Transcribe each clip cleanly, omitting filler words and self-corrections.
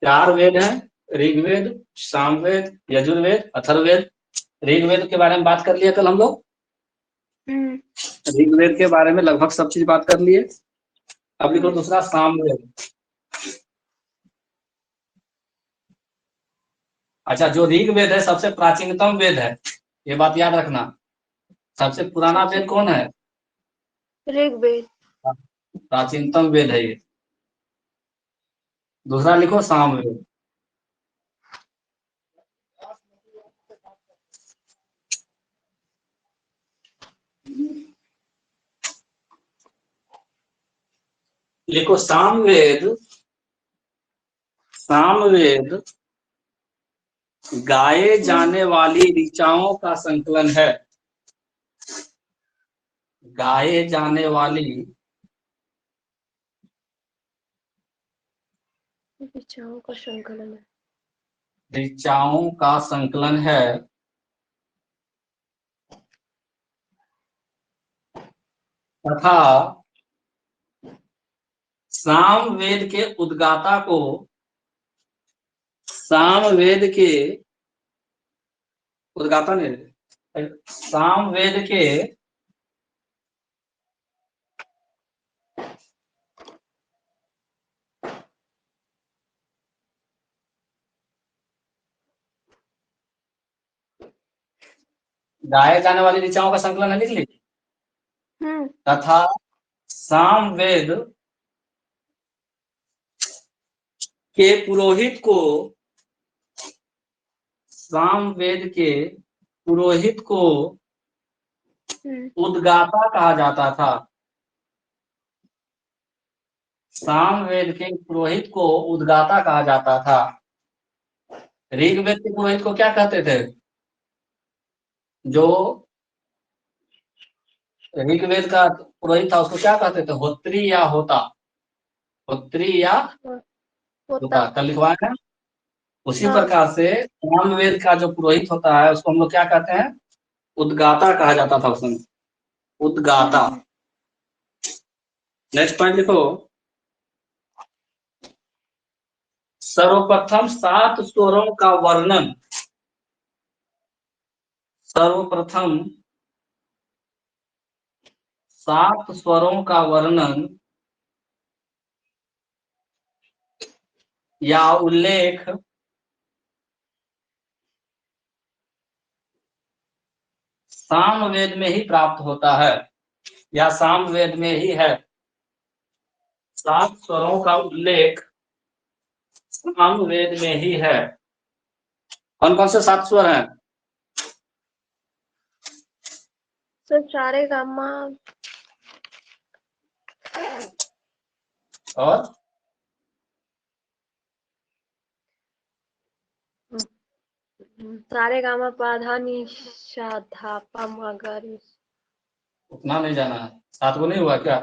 चार वेद हैं, ऋग्वेद, सामवेद, यजुर्वेद, अथर्ववेद। ऋग्वेद के बारे में बात कर लिया कल हम लोग। ऋग्वेद के बारे में लगभग सब चीज बात कर लिए। अब लिखो दूसरा सामवेद। अच्छा, जो ऋग्वेद है सबसे प्राचीनतम वेद है, ये बात याद रखना। सबसे पुराना वेद कौन है? ऋग्वेद। प्राचीनतम वेद है ये। दूसरा लिखो सामवेद। लिखो सामवेद। सामवेद गाए जाने वाली ऋचाओं का संकलन है। गाए जाने वाली ऋचाओं का संकलन है। ऋचाओं का संकलन है तथा सामवेद के उद्गाता को सामवेद के उद्गाता ने सामवेद के गाए जाने वाली ऋचाओं का संकलन है, लिख ली। तथा सामवेद के पुरोहित को सामवेद के पुरोहित को उद्गाता कहा जाता था। सामवेद के पुरोहित को उद्गाता कहा जाता था। ऋग्वेद के पुरोहित को क्या कहते थे? जो ऋग्वेद का पुरोहित था उसको क्या कहते थे? होत्री या होता? होत्री या होता, कल लिखवाया है। उसी प्रकार से सामवेद का जो पुरोहित होता है उसको हम लोग क्या कहते हैं? उद्गाता कहा जाता था उस समय। उद्गाता। नेक्स्ट पॉइंट लिखो। सर्वप्रथम 7 स्वरों का वर्णन। सर्वप्रथम 7 स्वरों का वर्णन या उल्लेख सामवेद में ही प्राप्त होता है या सामवेद में ही है। 7 स्वरों का उल्लेख सामवेद में ही है। कौन कौन से 7 स्वर हैं? सर सारे गामा और सारे गामा पाधा निशा धा पा मा गा रे। उतना नहीं जाना है। 7 को नहीं हुआ क्या?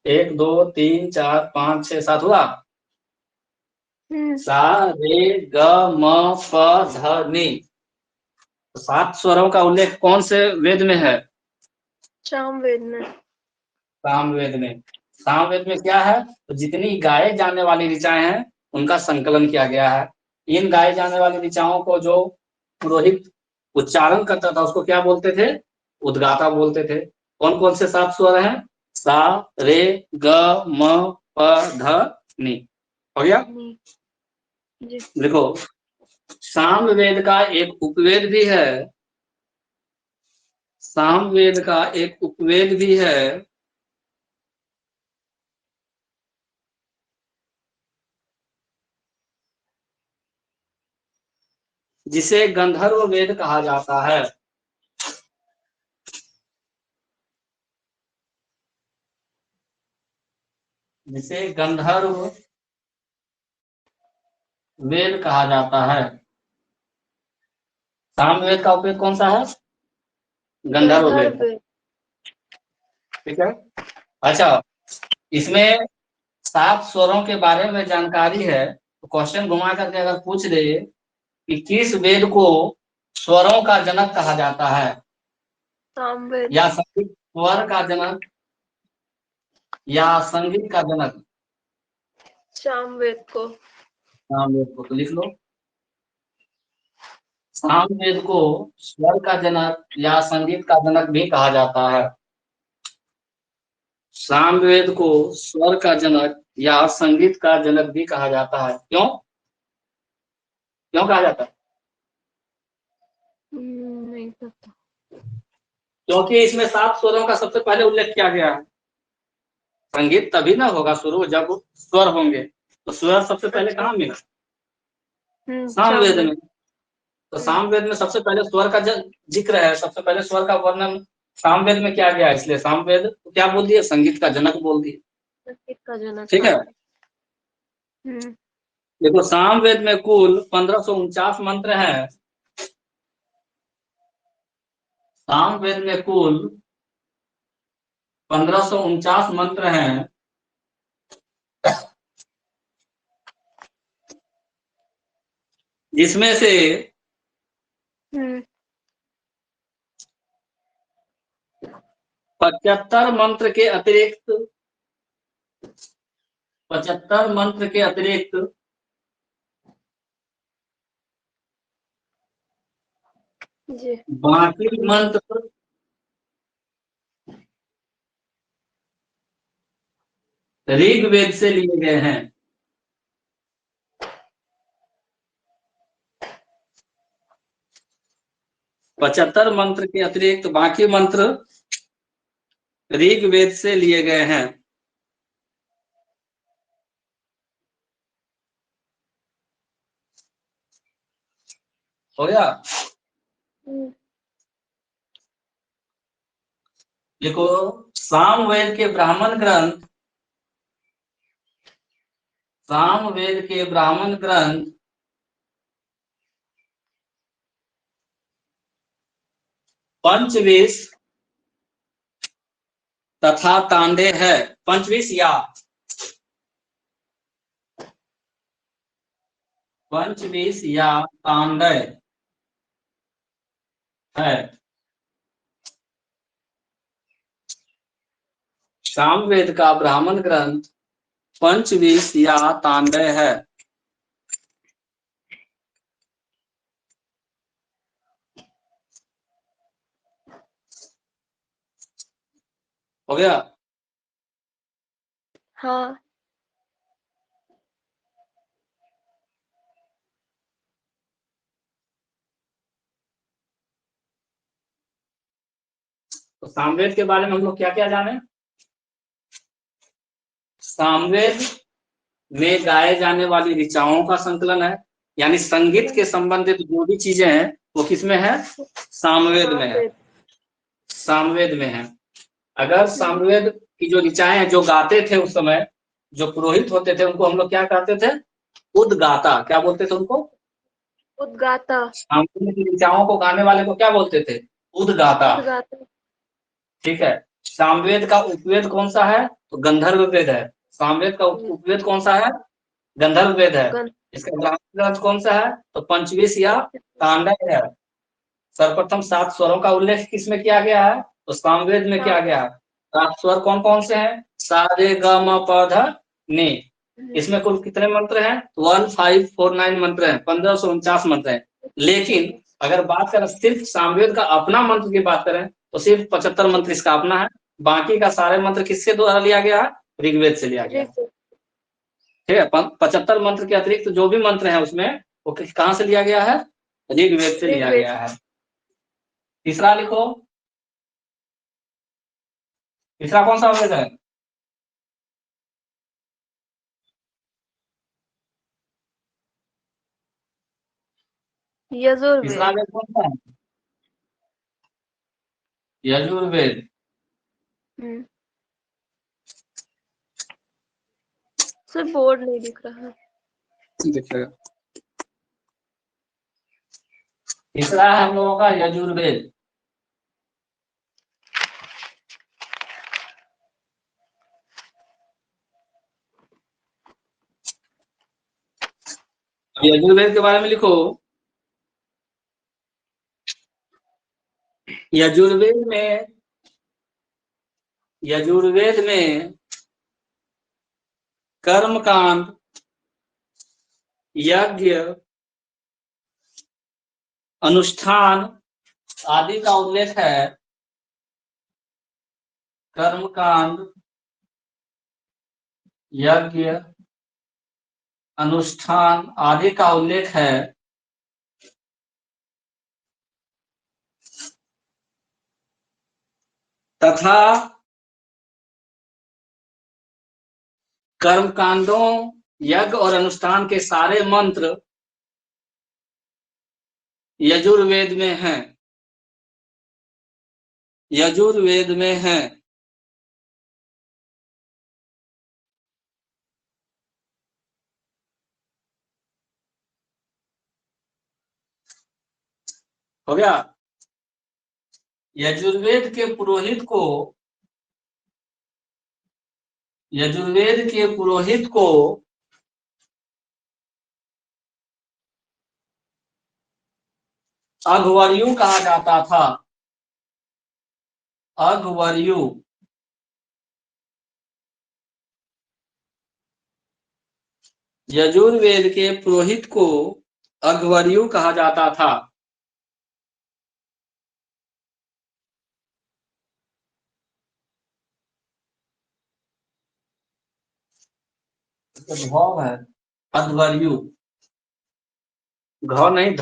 1 2 3 4 5 6 7 हुआ। सा रे ग म प ध नि। 7 स्वरों का उल्लेख कौन से वेद में है? सामवेद में। सामवेद में। सामवेद में क्या है? तो जितनी गाए जाने वाली ऋचाएं हैं उनका संकलन किया गया है। इन गाए जाने वाली ऋचाओं को जो पुरोहित उच्चारण करता था उसको क्या बोलते थे? उद्गाता बोलते थे। कौन कौन से 7 स्वर हैं? सा रे ग म प ध नि। हो गया? देखो, सामवेद का एक उपवेद भी है। सामवेद का एक उपवेद भी है जिसे गंधर्व वेद कहा जाता है। जिसे गंधर्व वेद कहा जाता है। सामवेद का उपवेद कौन सा है? गंधर्व वेद। ठीक है। अच्छा, इसमें 7 स्वरों के बारे में जानकारी है तो क्वेश्चन घुमा करके अगर पूछ दे कि किस वेद को स्वरों का जनक कहा जाता है सामवेद। या संगीत स्वर का जनक या संगीत का जनक? सामवेद को। सामवेद को, तो लिख लो। सामवेद को स्वर का जनक या संगीत का जनक भी कहा जाता है। सामवेद को स्वर का जनक या संगीत का जनक भी कहा जाता है। क्यों क्यों कहा जाता है? नहीं पता। क्योंकि इसमें 7 स्वरों का सबसे पहले उल्लेख किया गया है। संगीत तभी ना होगा शुरू जब स्वर होंगे, तो स्वर सबसे पहले कहाँ मिला? सामवेद में। तो सामवेद में सबसे पहले स्वर का जिक्र है, सबसे पहले स्वर का वर्णन सामवेद में किया गया, इसलिए सामवेद क्या बोल दिए? संगीत का जनक बोल दिए। संगीत का जनक। ठीक है। हम्म। देखो, सामवेद में कुल 1549 मंत्र हैं। सामवेद में कुल 1549 मंत्र हैं, जिसमें से 75 मंत्र के अतिरिक्त 75 मंत्र के अतिरिक्त जी। बाकी मंत्र ऋग्वेद से लिए गए हैं। 75 मंत्र के अतिरिक्त बाकी मंत्र ऋग्वेद से लिए गए हैं। हो गया? देखो, सामवेद के ब्राह्मण ग्रंथ, सामवेद के ब्राह्मण ग्रंथ पंचविश तथा तांडे है। पंचविश या तांडे है। सामवेद का ब्राह्मण ग्रंथ पंचविश या तांडे है। हो गया? हाँ। तो सामवेद के बारे में हम लोग क्या क्या जाने? सामवेद में गाए जाने वाली ऋचाओं का संकलन है, यानी संगीत के संबंधित जो भी चीजें हैं वो किसमें है? सामवेद में है। सामवेद में है। अगर सामवेद की जो ऋचाएं हैं, जो गाते थे उस समय, जो पुरोहित होते थे, उनको हम लोग क्या कहते थे? उद्गाता। क्या बोलते थे उनको? उद्गाता। सामवेद की ऋचाओं को गाने वाले को क्या बोलते थे? उद्गाता। उद्गाता। ठीक है। सामवेद का उपवेद कौन सा है? तो गंधर्व वेद है। सामवेद का उपवेद कौन सा है? गंधर्व वेद है। इसका ब्राह्मण ग्रंथ कौन सा है? तो पंचविश या तांडव है। सर्वप्रथम 7 स्वरों का उल्लेख किसमें किया गया है? तो सामवेद में किया गया है। 7 स्वर कौन कौन से हैं? सा रे ग म प ध नि। इसमें कुल कितने मंत्र हैं? 1549 मंत्र हैं, 1549 मंत्र हैं। लेकिन अगर बात करें सिर्फ सामवेद का अपना मंत्र की बात करें तो सिर्फ 75 मंत्र इसका अपना है। बाकी का सारे मंत्र किसके द्वारा लिया गया है? ऋग्वेद से लिया गया है। ठीक है। 75 मंत्र के अतिरिक्त जो भी मंत्र हैं उसमें वो कहाँ से लिया गया है? ऋग्वेद से लिया गया है। तीसरा लिखो। तीसरा कौन सा वेद है? तीसरा यजुर्वेद। वेद कौन सा है? यजुर्वेद। सिर्फ बोर्ड नहीं दिख रहा है। देखिएगा, तीसरा है हम लोगों का यजुर्वेद। यजुर्वेद के बारे में लिखो। यजुर्वेद में कर्मकांड, यज्ञ, अनुष्ठान आदि का उल्लेख है। कर्मकांड, यज्ञ, अनुष्ठान आदि का उल्लेख है। तथा कर्मकांडों, यज्ञ और अनुष्ठान के सारे मंत्र यजुर्वेद में हैं। यजुर्वेद में हैं। हो गया। यजुर्वेद के पुरोहित को, यजुर्वेद के पुरोहित को अघवर्यु कहा जाता था। अघवर्यु। यजुर्वेद के पुरोहित को अघवर्यु कहा जाता था। भाव है अध्वर्यु, घ नहीं ध।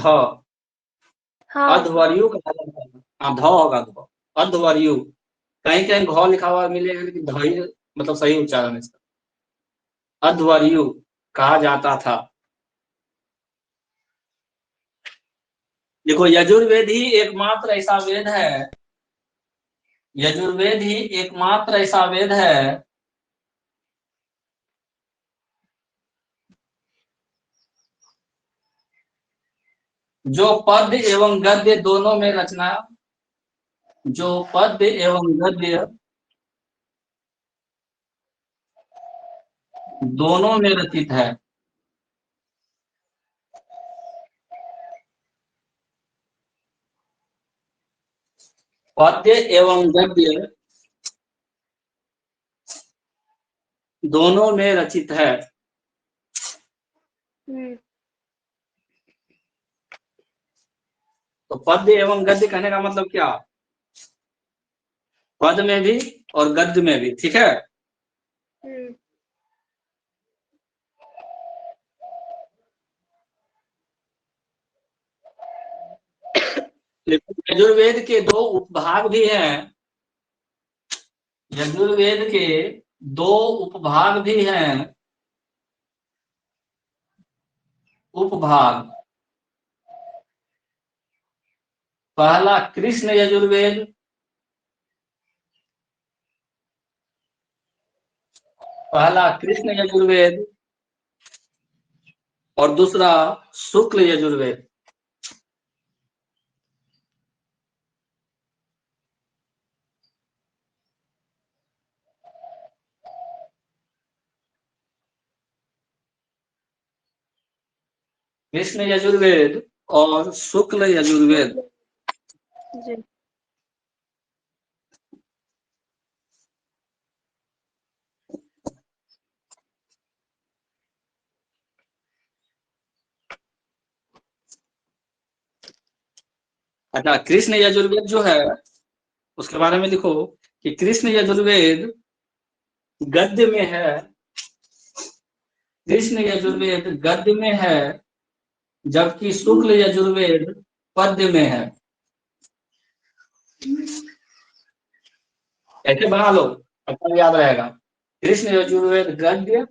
हाँ अध्वर्यु कहा जाता है। हाँ ध होगा, ध अध्वर्यु। कहीं कहीं घ लिखा हुआ मिलेगा लेकिन ध ही मतलब सही उच्चारण है इसका। अध्वर्यु कहा जाता था। देखो यजुर्वेद ही एकमात्र ऐसा वेद है, यजुर्वेद ही एकमात्र ऐसा वेद है जो पद्य एवं गद्य दोनों में रचना, जो पद्य एवं गद्य दोनों में रचित है। पद्य एवं गद्य दोनों में रचित है। तो पद्य एवं गद्य कहने का मतलब क्या, पद में भी और गद्य में भी, ठीक है। लेकिन यजुर्वेद के दो उपभाग भी हैं, यजुर्वेद के दो उपभाग भी हैं। उपभाग, पहला कृष्ण यजुर्वेद, पहला कृष्ण यजुर्वेद और दूसरा शुक्ल यजुर्वेद। कृष्ण यजुर्वेद और शुक्ल यजुर्वेद। जी। अच्छा, कृष्ण यजुर्वेद जो है उसके बारे में लिखो कि कृष्ण यजुर्वेद गद्य में है, कृष्ण यजुर्वेद गद्य में है, जबकि शुक्ल यजुर्वेद पद्य में है। ऐसे बना लो, अच्छा याद रहेगा। कृष्ण यजुर्वेद गद्य,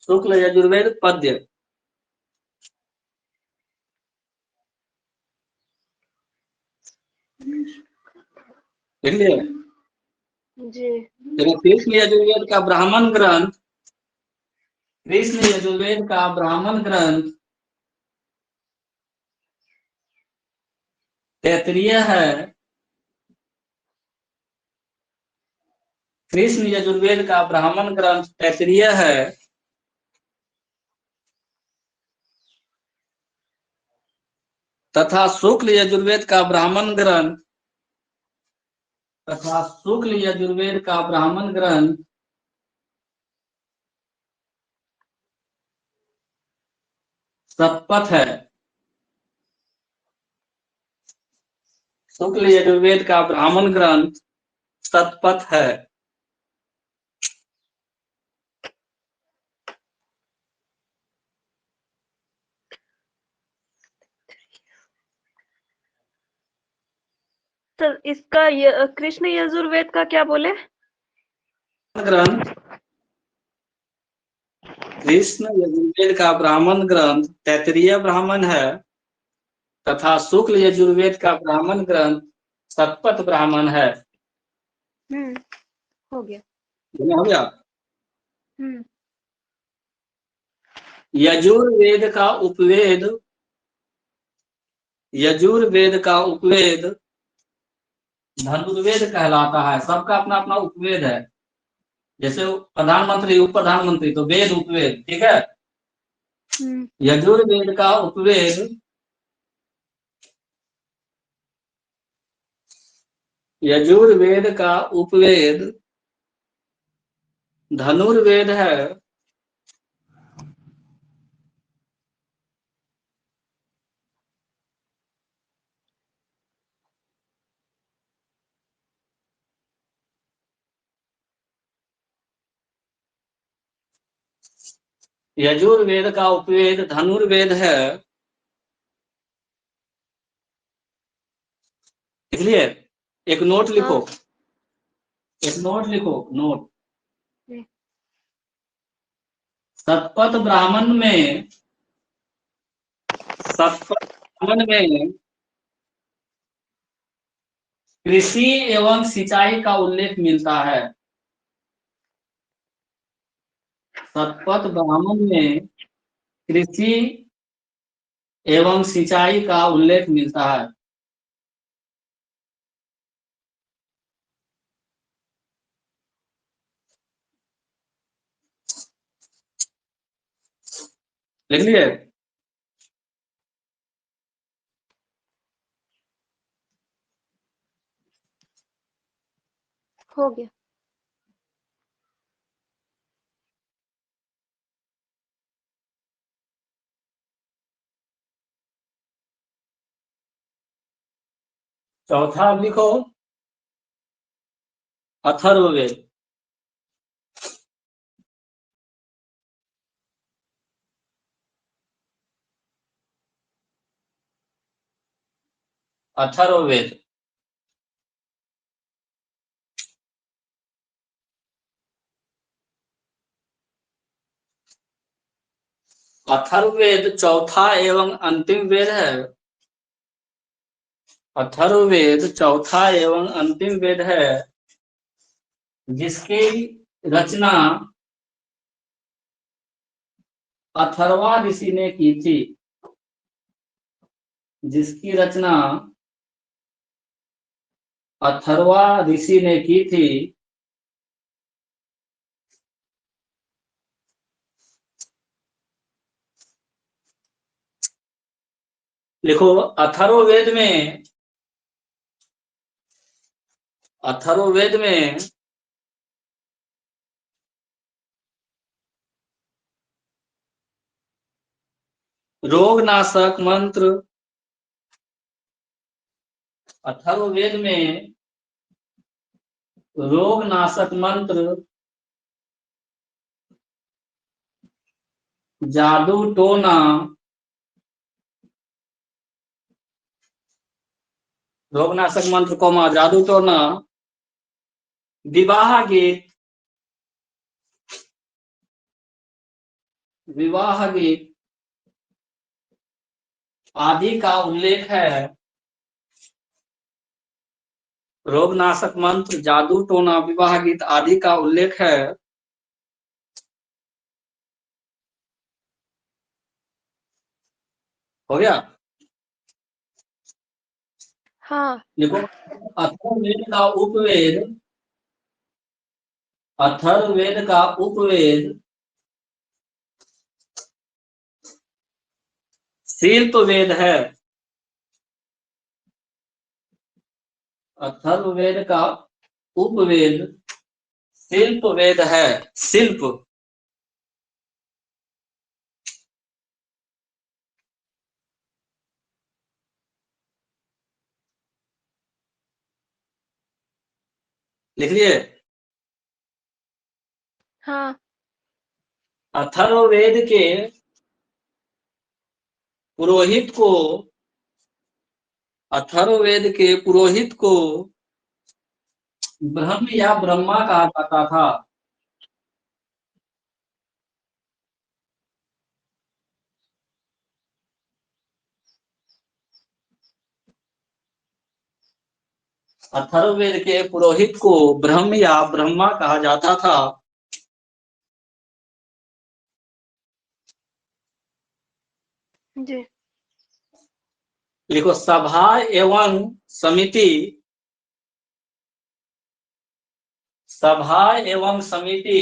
शुक्ल यजुर्वेद पद्य। लिख लिए? जी। कृष्ण यजुर्वेद का ब्राह्मण ग्रंथ, कृष्ण यजुर्वेद का ब्राह्मण ग्रंथ तैत्तिरीय है। कृष्ण यजुर्वेद का ब्राह्मण ग्रंथ तैत्तिरीय है। तथा शुक्ल यजुर्वेद का ब्राह्मण ग्रंथ, तथा शुक्ल यजुर्वेद का ब्राह्मण ग्रंथ शतपथ है। शुक्ल यजुर्वेद का ब्राह्मण ग्रंथ शतपथ है। तो इसका कृष्ण यजुर्वेद का क्या बोले? ग्रंथ कृष्ण यजुर्वेद का ब्राह्मण ग्रंथ तैत्तिरीय ब्राह्मण है तथा शुक्ल यजुर्वेद का ब्राह्मण ग्रंथ शतपथ ब्राह्मण है। हो गया। हो गया। हम्म। यजुर्वेद का उपवेद धनुर्वेद कहलाता है। सबका अपना अपना उपवेद है। जैसे प्रधानमंत्री उप प्रधानमंत्री तो वेद उपवेद, ठीक है। यजुर्वेद का उपवेद धनुर्वेद है। यजुर्वेद का उपवेद धनुर्वेद है। इसलिए एक नोट लिखो। एक नोट लिखो। नोट शतपथ ब्राह्मण में कृषि एवं सिंचाई का उल्लेख मिलता है। शतपथ ब्राह्मण में कृषि एवं सिंचाई का उल्लेख मिलता है। लिख लिए? हो गया। चौथा लिखो अथर्ववेद। अथर्ववेद अथर्ववेद चौथा एवं अंतिम वेद है। अथर्ववेद चौथा एवं अंतिम वेद है जिसकी रचना अथर्वा ऋषि ने की थी। जिसकी रचना अथर्वा ऋषि ने की थी। लिखो अथर्ववेद में रोगनाशक मंत्र। अथर्ववेद में रोगनाशक मंत्र, जादू टोना, रोगनाशक मंत्र कोमा जादू टोना, विवाह गीत आदि का उल्लेख है। रोगनाशक मंत्र, जादू टोना, विवाह गीत आदि का उल्लेख है। हो गया? हाँ। देखो अथर्ववेद का उपवेद शिल्पवेद है। अथर्ववेद का उपवेद शिल्पवेद है। शिल्प लिख लिए? हाँ। अथर्ववेद के पुरोहित को, अथर्ववेद के पुरोहित को ब्रह्म या ब्रह्मा कहा जाता था। अथर्ववेद के पुरोहित को ब्रह्म या ब्रह्मा कहा जाता था। जी। लिखो, सभा एवं समिति, सभा एवं समिति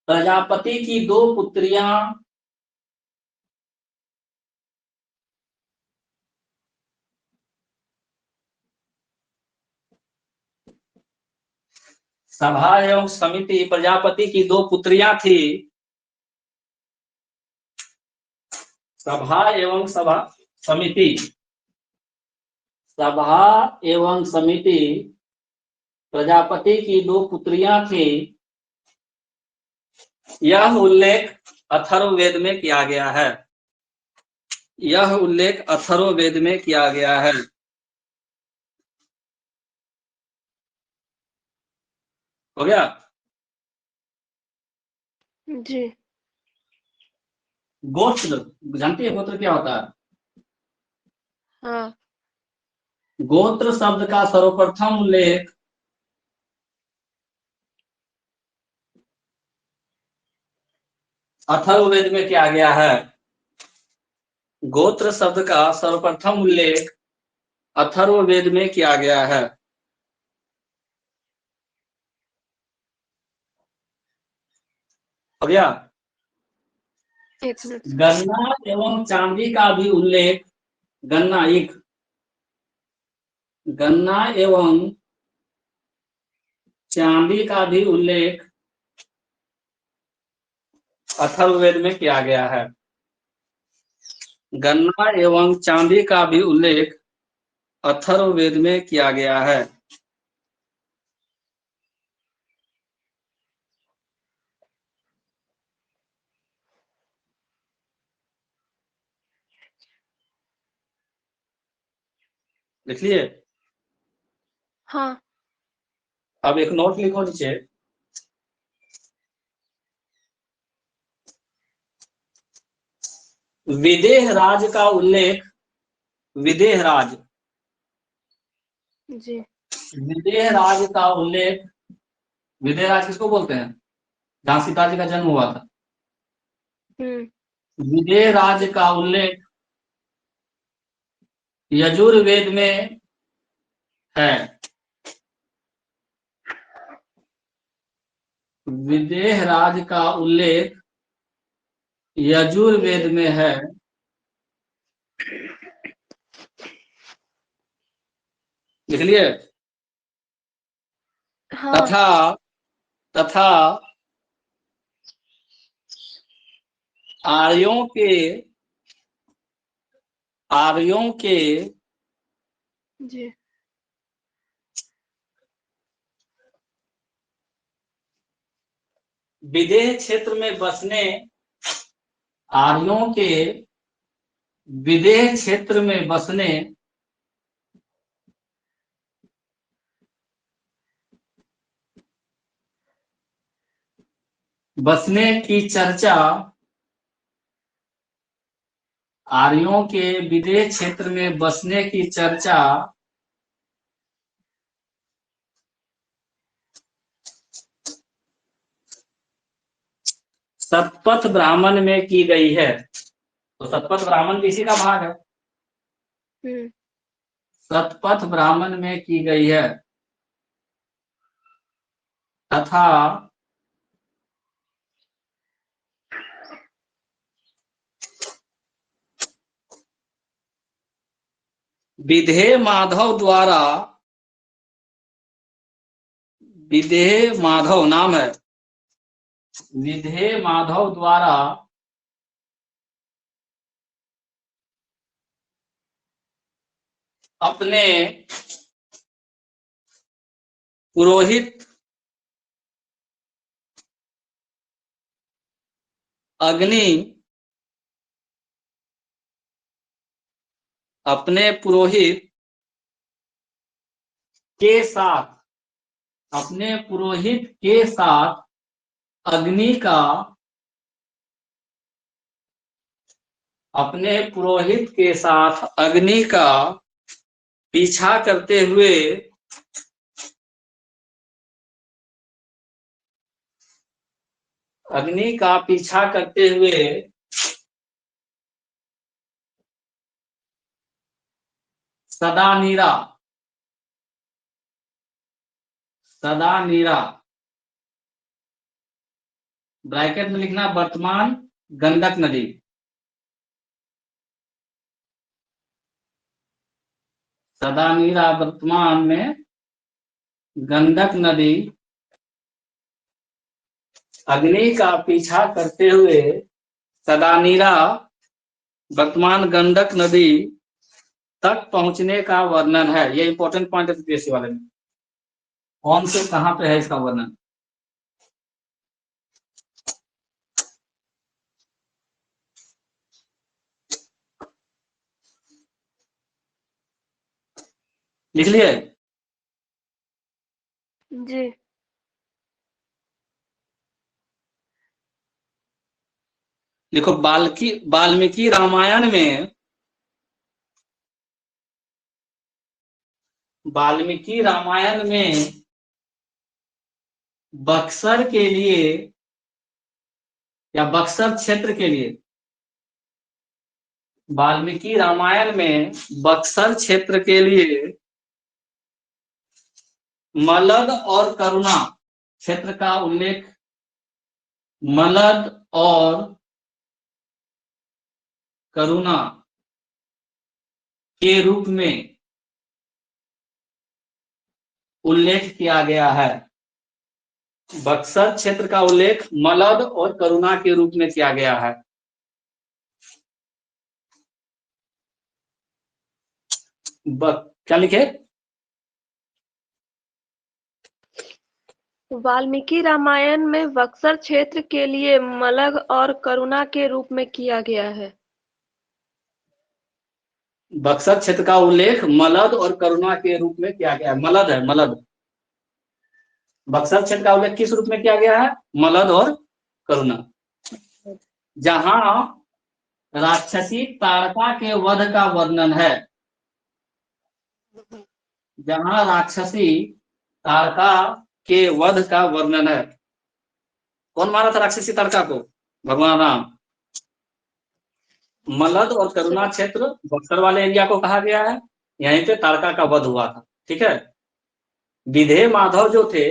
प्रजापति की दो पुत्रियां, सभा एवं समिति प्रजापति की दो पुत्रियां थी। सभा एवं समिति, सभा एवं समिति प्रजापति की दो पुत्रियां थी। यह उल्लेख अथर्ववेद में किया गया है। यह उल्लेख अथर्ववेद में किया गया है। हो गया? जी। गोत्र, जानती है गोत्र क्या होता है? हाँ। गोत्र शब्द का सर्वप्रथम उल्लेख अथर्ववेद में किया गया है। गोत्र शब्द का सर्वप्रथम उल्लेख अथर्ववेद में किया गया है। हो गया? एक मिनट। गन्ना एवं चांदी का भी उल्लेख, गन्ना एक, गन्ना एवं चांदी का भी उल्लेख अथर्ववेद में किया गया है। गन्ना एवं चांदी का भी उल्लेख अथर्ववेद में किया गया है। लिख लिए? हाँ। अब एक नोट लिखो नीचे। विदेह राज का उल्लेख, विदेह राज, जी। विदेह राज का उल्लेख, विदेह राज किसको बोलते हैं? जहां सीता जी का जन्म हुआ था। विदेह राज का उल्लेख यजुर्वेद में है। विदेह राज का उल्लेख यजुर्वेद में है। लिख लिए? हाँ। तथा, तथा आर्यों के, आर्यों के जी। विदेह क्षेत्र में बसने, आर्यों के विदेह क्षेत्र में बसने बसने की चर्चा, आर्यों के विदेह क्षेत्र में बसने की चर्चा सतपथ ब्राह्मण में की गई है। तो सतपथ ब्राह्मण किसी का भाग है? सतपथ ब्राह्मण में की गई है। तथा विधेय माधव द्वारा, विधेय माधव नाम है, विधेय माधव द्वारा अपने पुरोहित अग्नि अपने पुरोहित के साथ अग्नि का पीछा करते हुए सदा नीरा ब्रैकेट में लिखना वर्तमान गंडक नदी, सदा नीरा वर्तमान में गंडक नदी अग्नि का पीछा करते हुए सदा नीरा वर्तमान गंडक नदी तक पहुंचने का वर्णन है। ये इंपॉर्टेंट पॉइंट है यूपीएससी वाले में, कौन से कहां पे है इसका वर्णन। लिख लिए? जी। देखो वाल्मीकि रामायण में बक्सर के लिए या बक्सर क्षेत्र के लिए, वाल्मीकि रामायण में बक्सर क्षेत्र के लिए मलद और करुणा क्षेत्र का उल्लेख, मलद और करुणा के रूप में उल्लेख किया गया है। बक्सर क्षेत्र का उल्लेख मलद और करुणा के रूप में किया गया है। क्या लिखे? वाल्मीकि रामायण में बक्सर क्षेत्र के लिए मलद और करुणा के रूप में किया गया है। बक्सर क्षेत्र का उल्लेख मलद और करुणा के रूप में किया गया है। मलद है, मलद। बक्सर क्षेत्र का उल्लेख किस रूप में किया गया है? मलद और करुणा। जहां राक्षसी तारका के वध का वर्णन है, जहां राक्षसी तारका के वध का वर्णन है। कौन मारा था राक्षसी तारका को? भगवान राम। मलद और करुणा क्षेत्र बक्सर वाले एरिया को कहा गया है, यहीं पे तारका का वध हुआ था। ठीक है। विधेय माधव जो थे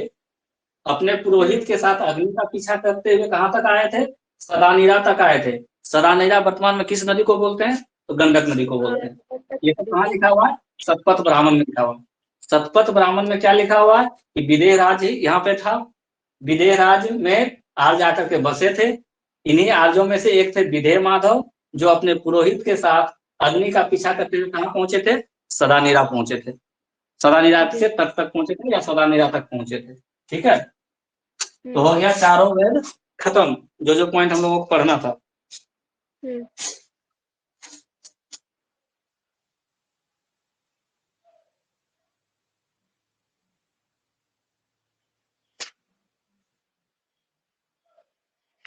अपने पुरोहित के साथ अग्नि का पीछा करते हुए कहां तक आए थे? सदानीरा तक आए थे। सदानीरा वर्तमान में किस नदी को बोलते हैं? तो गंडक नदी को बोलते हैं। ये तो कहाँ लिखा हुआ है? सतपथ ब्राह्मण में लिखा हुआ है। सतपथ ब्राह्मण में क्या लिखा हुआ है कि विदेह राज यहाँ पे था, विदेह राज में आर्य आकर के बसे थे। इन्हीं आर्यों में से एक थे विदेह माधव, जो अपने पुरोहित के साथ अग्नि का पीछा करते हुए कहाँ पहुंचे थे? सदानीरा पहुंचे थे। सदानीरा से तट तक पहुंचे थे या सदानीरा तक पहुंचे थे। ठीक है। तो हो गया चारों वेद खत्म, जो पॉइंट हम लोगों को पढ़ना था।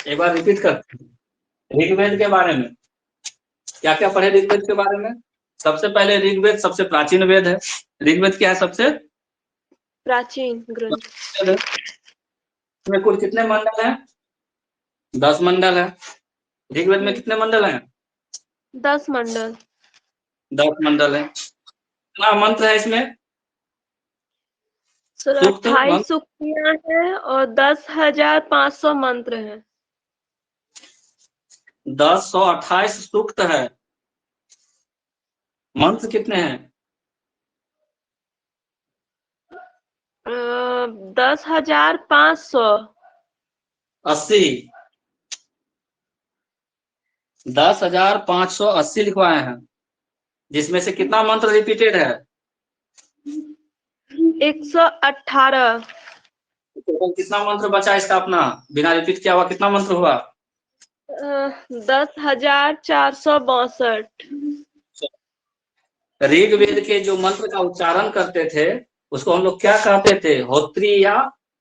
एक बार रिपीट करते हैं ऋग्वेद के बारे में। क्या क्या पढ़े ऋग्वेद के बारे में? सबसे पहले ऋग्वेद सबसे प्राचीन वेद है। ऋग्वेद क्या है? सबसे प्राचीन ग्रंथ। इसमें कुल कितने मंडल हैं? 10 मंडल है। ऋग्वेद में कितने मंडल हैं? 10 मंडल। 10 मंडल है। कितना मंत्र है इसमें? 28 सूक्तियां हैं और 10,500 मंत्र हैं। 1028 सूक्त है। मंत्र कितने हैं? 10,500। 80। 10,580 लिखवाए हैं, जिसमें से कितना मंत्र रिपीटेड है? 118। टोटल कितना मंत्र बचा इसका अपना, बिना रिपीट किया हुआ कितना मंत्र हुआ? 10,462। ऋग्वेद के जो मंत्र का उच्चारण करते थे उसको हम लोग क्या कहते थे, होत्री या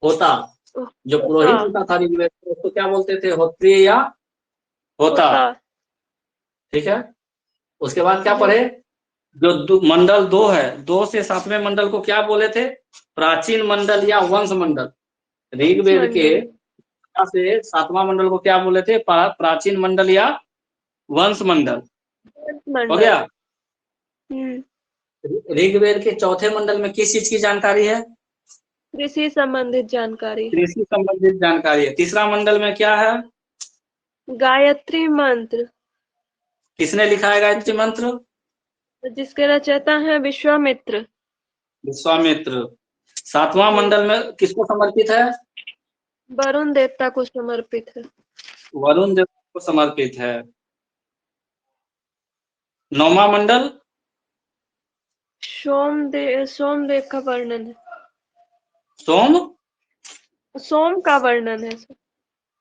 होता? जो पुरोहित होता था ऋग्वेद में, उसको क्या बोलते थे, होत्री या होता? ठीक है। उसके बाद क्या पढ़े, जो मंडल 2 है, 2 से 7वें मंडल को क्या बोले थे, प्राचीन मंडल या वंश मंडल? ऋग्वेद के से 7वां मंडल को क्या बोले थे, प्राचीन मंडल या वंश मंडल? हो गया। ऋग्वेद के चौथे मंडल में किस चीज की जानकारी है? कृषि संबंधित जानकारी। कृषि संबंधित जानकारी है। तीसरा मंडल में क्या है? गायत्री मंत्र। किसने लिखा है गायत्री मंत्र? जिसके रचयिता हैं विश्वामित्र। विश्वामित्र। 7वां मंडल में किसको समर्पित है? वरुण देवता को समर्पित है। वरुण देवता को समर्पित है। 9वां मंडल? सोमदेव का वर्णन है। सोम का वर्णन है।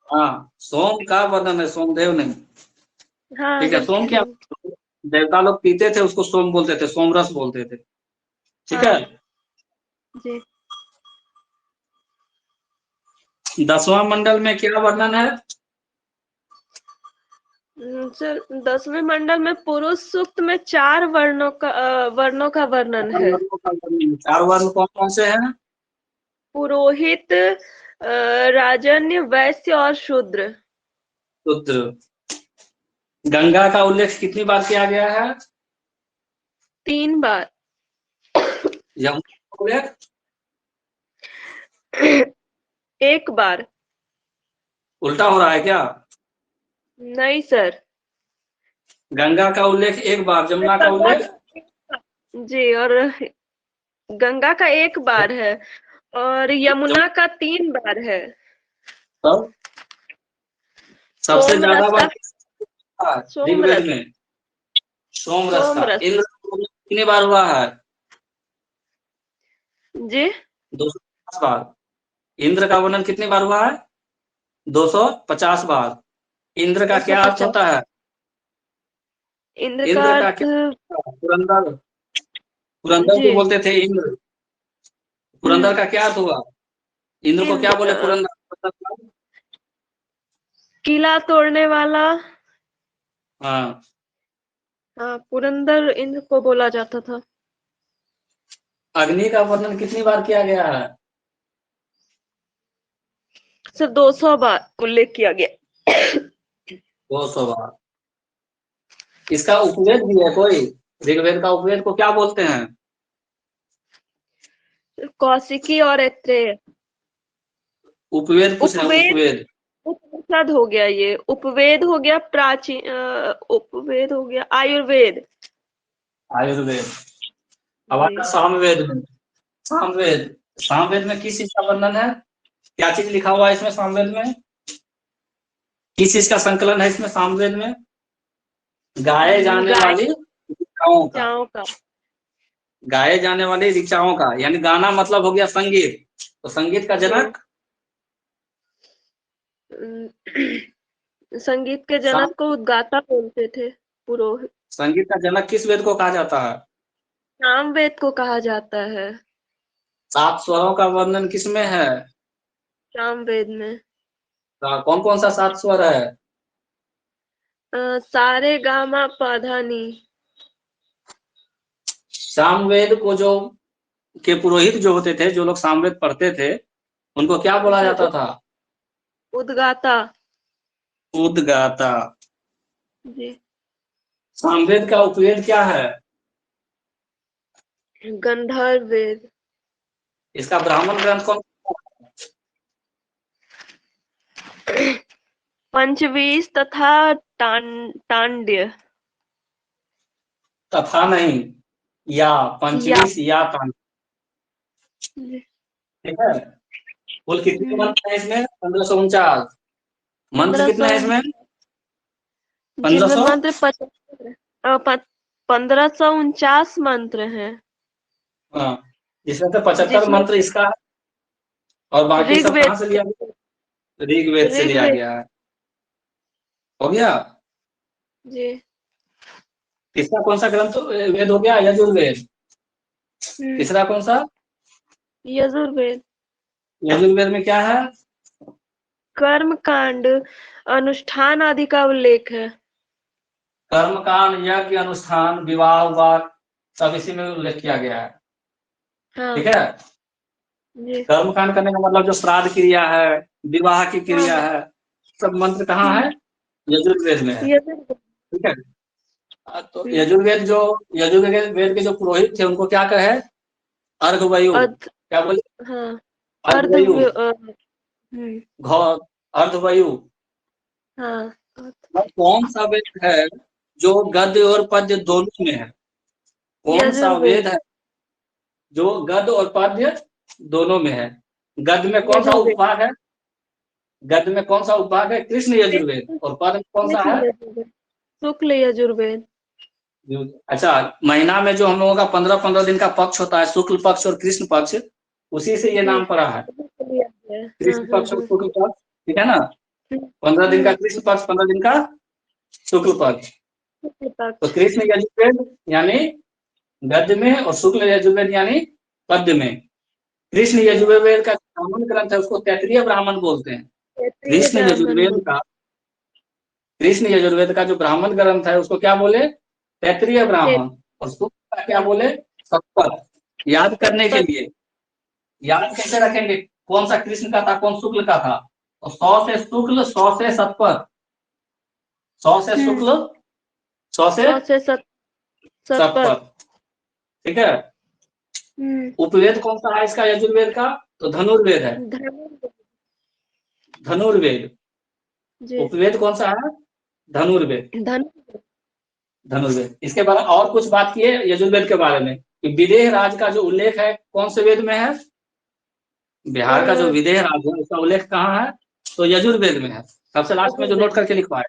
हाँ, सोम का वर्णन है, सोमदेव नहीं। हाँ, ठीक है। सोम क्या देवता लोग पीते थे, उसको सोम बोलते थे, सोमरस बोलते थे। ठीक है। जी। 10वां मंडल में क्या वर्णन है? सर 10वें मंडल में पुरुष सूक्त में 4 वर्णों का वर्णन है। 4 वर्ण कौन कौन से हैं? पुरोहित, राजन्य, वैश्य और शूद्र। गंगा का उल्लेख कितनी बार किया गया है? 3 बार। यमुना का उल्लेख? 1 बार। उल्टा हो रहा है क्या? नहीं सर। गंगा का उल्लेख 1 बार, जमुना का उल्लेख? जी, और गंगा का 1 बार है और यमुना का 3 बार है। तो सबसे ज्यादा बार ऋग्वेद में सोमरस का। इंद्र कितनी बार हुआ है? जी, 250 बार। इंद्र का वर्णन कितनी बार हुआ है? 250 बार। इंद्र का क्या अर्थ होता है? इंद्र का अर्थ पुरंदर। पुरंदर को बोलते थे इंद्र। पुरंदर का क्या अर्थ हुआ? इंद्र को क्या बोले पुरंदर? किला तोड़ने वाला। हाँ, पुरंदर इंद्र को बोला जाता था। अग्नि का वर्णन कितनी बार किया गया है? सर 200 बार उल्लेख किया गया। 200 बार। इसका उपवेद भी है कोई? ऋग्वेद का उपवेद को क्या बोलते हैं? कौशिकी और ऐत्रेय। उपवेद कुछ है? उपवेद उपनिषद हो गया, ये उपवेद हो गया, प्राचीन उपवेद हो गया, आयुर्वेद। आयुर्वेद। अब सामवेद में। सामवेद में किस चीज का वर्णन है? क्या चीज लिखा हुआ है इसमें सामवेद में? किस चीज का संकलन है इसमें सामवेद में? गाए जाने वाली ऋचाओं का। गाए जाने वाली ऋचाओं का, यानी गाना मतलब हो गया संगीत। तो संगीत का जनक? संगीत के जनक को उद्गाता बोलते थे पुरोहित। संगीत का जनक किस वेद को कहा जाता है? सामवेद को कहा जाता है। 7 स्वरों का वर्णन किसमें है? सामवेद में। कौन कौन सा 7 स्वर है? सारे गामा पधा नी। सामवेद को जो के पुरोहित जो होते थे, जो लोग सामवेद पढ़ते थे, उनको क्या बोला जाता था? उद्गाता। उद्गाता। जी। सामवेद का उपवेद क्या है? गंधर्व वेद। इसका ब्राह्मण ग्रंथ कौन? पंचवीस तथा तांड्य। तथा नहीं, या पंचवीस या तांड्य। ठीक है। कुल कितने मंत्र है इसमें? 1549 मंत्र। कितने हैं इसमें? 1549 मंत्र हैं। हाँ, जिसमें से 75 जिसमें मंत्र इसका है, और बाकी सब ऋग्वेद कहाँ से लिया गया? ऋग्वेद से लिया ऋग्वेद गया है। हो गया। जी। तीसरा कौन सा ग्रंथ वेद हो गया? यजुर्वेद। हम्म, तीसरा कौन सा? यजुर्वेद। यजुर्वेद में क्या है? कर्म कांड, अनुष्ठान आदि का उल्लेख है। कर्मकांड, यज्ञ, अनुष्ठान, विवाह, वाक, सब इसी में उल्लेख किया गया है। हाँ ठीक है। जी। कर्मकांड करने का मतलब जो श्राद्ध क्रिया है, विवाह की क्रिया हाँ है, सब मंत्र कहाँ हम्म, है? यजुर्वेद में है। यजुर्वेद। ठीक है। तो यजुर्वेद वेद के जो पुरोहित थे उनको क्या कहे? अर्घवयु। अर्ध क्या बोले? हाँ अर्ध अर्घवयु, हम्म, अर्धवयु। हाँ और कौन सा वेद है जो गद्य और पद्य दोनों में है? कौन सा यजुर्वेद। वेद है जो गद्य और पद्य दोनों में है? गद्य में कौन सा यजुर्वेद। उपभाग है? गद्य में कौन सा उपभाग है? कृष्ण यजुर्वेद। और पद्य में कौन सा शुक्ल है? यजुर्वेद। शुक्ल यजुर्वेद। अच्छा, महीना में जो हम लोगों का 15-15 दिन का पक्ष होता है, शुक्ल पक्ष और कृष्ण पक्ष, उसी से ये जी। नाम पड़ा है, कृष्ण पक्ष और हाँ शुक्ल पक्ष। ठीक है ना? 15 दिन का कृष्ण पक्ष, 15 दिन का शुक्ल पक्ष। शुक्ल तो पक्ष। कृष्ण यजुर्वेद यानी गद्य में, और शुक्ल यजुर्वेद यानी पद्य में। कृष्ण जी। यजुर्वेद का ब्राह्मण ग्रंथ है उसको तैत्तिरीय ब्राह्मण बोलते हैं। क्षेत्रीय कृष्ण ब्राह्मण यजुर्वेद बोल। का कृष्ण यजुर्वेद का जो ब्राह्मण ग्रंथ है उसको क्या बोले? तैत्तिरीय ब्राह्मण। और शुक्ल का क्या बोले? सतपथ। याद करने के सतपथ। लिए, याद कैसे रखेंगे कौन सा कृष्ण का था, कौन शुक्ल का था? तो 100 से शुक्ल, 100 से सतपथ, 100 से हम्म, शुक्ल, 100 से 100 से सतपथ। सतपथ। ठीक है। हम्म, उपवेद कौन सा है इसका यजुर्वेद का? तो धनुर्वेद है। धनुर्वेद। धनुर्वेद। जी। उपवेद कौन सा है? धनुर्वेद। धनुर्वेद। धनुर्वेद। इसके बाद और कुछ बात किए यजुर्वेद के बारे में कि विदेह राज का जो उल्लेख है कौन से वेद में है? बिहार का जो विदेह राज है उसका उल्लेख कहाँ है? तो यजुर्वेद में है। सबसे लास्ट में जो नोट यजुर्वेद। करके लिखवाए।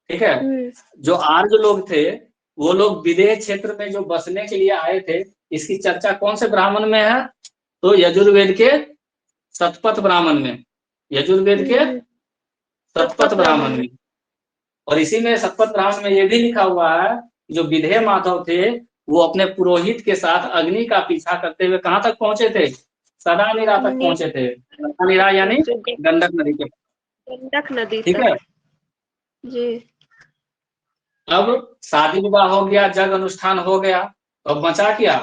ठीक है। हम्म, जो आर्य लोग थे वो लोग विदेह क्षेत्र में जो बसने के लिए आए थे, इसकी चर्चा कौन से ब्राह्मण में है? तो यजुर्वेद के शतपथ ब्राह्मण में। यजुर्वेद के हम्म, शतपथ सतपथ ब्राह्मण ब्राह्मण में। में। और इसी में शतपथ ब्राह्मण में ये भी लिखा हुआ है जो विदेह माधव थे वो अपने पुरोहित के साथ अग्नि का पीछा करते हुए कहाँ तक पहुंचे थे? सदानीरा तक पहुंचे थे। सदानीरा यानी जो गंडक नदी के। गंडक नदी ठीक है। तक। जी। अब शादी विवाह हो गया, जग अनुष्ठान हो गया, तो अब बचा क्या?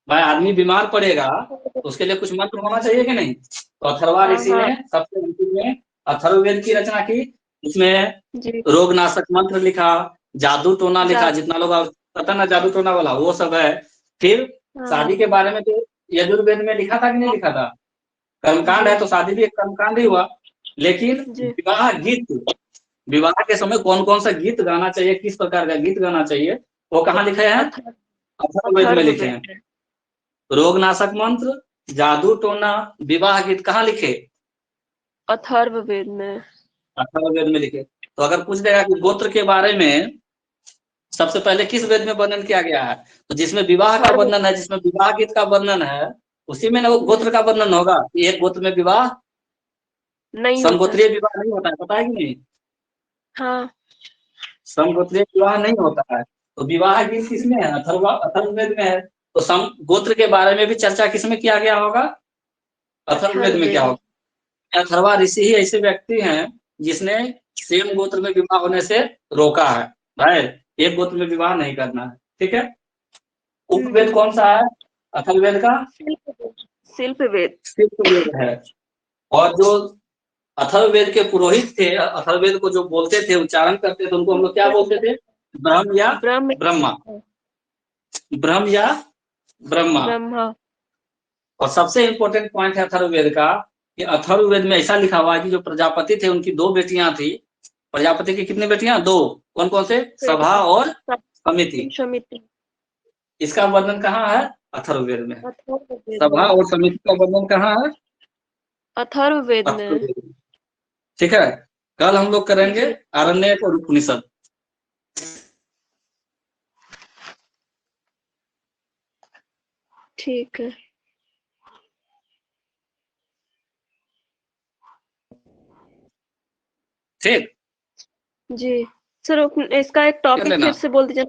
भाई आदमी बीमार पड़ेगा तो उसके लिए कुछ मंत्र होना चाहिए कि नहीं? तो अथर्वा हाँ ऋषि हाँ ने सबसे अंतिम में अथर्ववेद की रचना की। उसमें जी। रोगनाशक मंत्र लिखा, जादू टोना लिखा, जात। जितना लोग पता ना जादू टोना वाला वो सब है। फिर हाँ शादी के बारे में तो यजुर्वेद में लिखा था कि नहीं लिखा था? कर्मकांड जी। है तो शादी भी एक कर्मकांड ही हुआ। लेकिन जी। विवाह गीत, विवाह के समय कौन कौन सा गीत गाना चाहिए, किस प्रकार का गीत गाना चाहिए, वो कहाँ लिखे हैं? अथर्व अथर्ववेद में लिखे हैं। अथर्ववेद में। रोगनाशक मंत्र, जादू टोना, विवाह गीत कहाँ लिखे? अथर्ववेद में। अथर्ववेद में लिखे। तो अगर पूछ देगा कि गोत्र के बारे में सबसे पहले किस वेद में वर्णन किया गया है, तो जिसमें विवाह का अथर्व। वर्णन है, जिसमें विवाह गीत का वर्णन है, उसी में ना वो गोत्र का वर्णन होगा कि एक गोत्र में विवाह, नहीं होता है। समगोत्रीय विवाह नहीं होता है, पता है कि नहीं? हाँ। समगोत्रीय विवाह नहीं होता है। तो विवाह गीत किसमें है? अथर्ववेद में है। तो सम गोत्र के बारे में भी चर्चा किसमें किया गया होगा? अथर्ववेद में क्या अथर्ववेद में। होगा? अथर्वा ऋषि ही ऐसे व्यक्ति हैं जिसने सेम गोत्र में विवाह होने से रोका है। भाई एक गोत्र में विवाह नहीं करना है। ठीक है। उपवेद हम्म, कौन सा है अथर्ववेद का? शिल्पवेद। शिल्पवेद है। और जो अथर्ववेद के पुरोहित थे, अथर्ववेद को जो बोलते थे, उच्चारण करते थे, उनको हम लोग क्या बोलते थे? ब्रह्म या ब्रह्म। ब्रह्मा। ब्रह्म या ब्रह्मा। ब्रह्मा। और सबसे इंपॉर्टेंट पॉइंट है अथर्ववेद का कि अथर्ववेद में ऐसा लिखा हुआ है कि जो प्रजापति थे उनकी दो बेटियां थी। प्रजापति की कितनी बेटियां? दो। कौन कौन से? सभा और समिति। समिति। इसका वर्णन कहाँ है? अथर्ववेद में। अथर्ववेद सभा में। और समिति का वर्णन कहाँ है? अथर्ववेद में। अथर्ववेद में। ठीक है। कल हम लोग करेंगे जी। आरण्यक और उपनिषद। ठीक है। ठीक, जी सर, इसका एक कर टॉपिक लेना। फिर से बोल दीजिए।